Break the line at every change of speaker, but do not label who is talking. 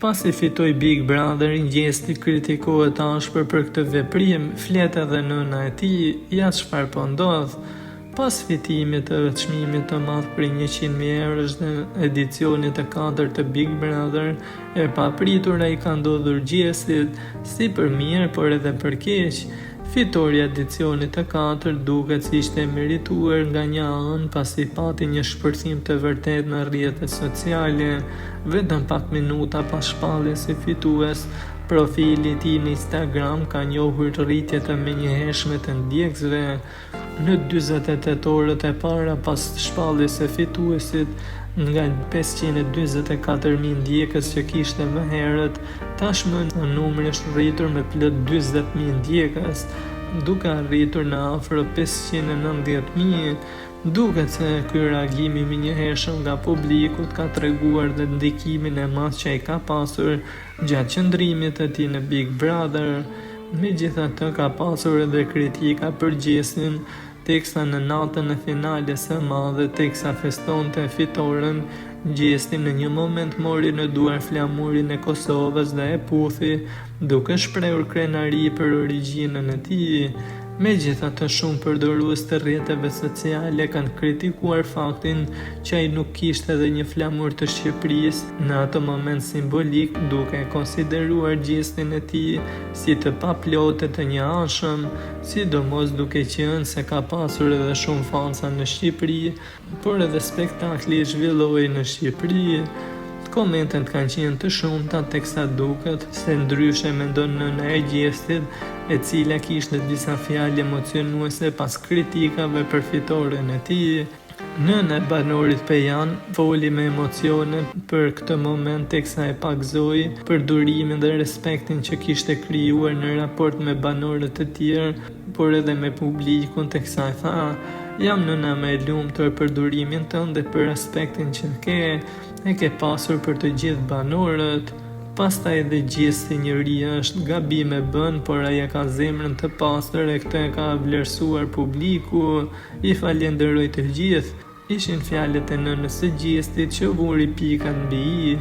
Pasi fitoi Big Brother, Gjesti kritikohet ashpër për këtë veprim, flet edhe nëna e tij, ja çfarë po ndodh. Pas fitimit të çmimit të madh për 100.000 eurosh në edicionin e 4 të Big Brother, e papritur ai ka ndodhur Gjestit, si për mirë, por edhe për keq. Fitori i edicionit të 4 duket si ishte merituar nga një anë pasi pati një shpërthim të vërtet në rrjetet sociale. Vetëm pak minuta pas shpalljes së fitues, profili i tij në Instagram ka njohur rritje të menjëhershme të ndjekësve. Në 48 orët e para pas shpalljes së fituesit, nga 524.000 ndjekës që kishte më herët, tashmë numri është rritur me plot 40.000 ndjekës, duke arritur në afër 590.000. Duket se ky reagim i menjëhershëm nga publiku ka treguar dhe ndikimin e madh që ai ka pasur gjatë qëndrimit të tij në Big Brother. Megjithatë, ka pasur edhe kritika për Gjestin, teksa në natën e finales së madhe, teksa festonte fitoren, Gjesti në një moment mori në duar flamurin e Kosovës dhe e puthi, duke shprehur krenari për origjinën e tij. Megjithatë, shumë përdorues të rrjeteve sociale kanë kritikuar faktin që ai nuk kishte edhe një flamur të Shqipërisë në atë moment simbolik, duke konsideruar Gjestin e tij si të paplotë të një anshëm, sidomos duke qenë se ka pasur edhe shumë fansa në Shqipëri, por edhe spektakli zhvilloi në Shqipëri. Komentet kanë qenë të shumta, teksa duket se ndryshe mendon nëna e Gjestit, e cila kishte disa fjalë emocionuese pas kritikave për fitoren e tij. Nëna e banorit Pejan foli me emocione për këtë moment, teksa e pakzoi për durimin dhe respektin që kishte krijuar në raport me banorët e tjerë, por edhe me publikun, teksa e tha: "Jam nëna më e lumtur për durimin tënd dhe për respektin që e ke pasur për të gjithë banorët." Pastaj edhe Gjesti njëria është, gabime bën, por ai e ka zemrën të pastër e këtë e ka vlerësuar publiku, i falenderoj të gjithë. Ishin fjalët e nënës së Gjestit që vuri pikat mbi i.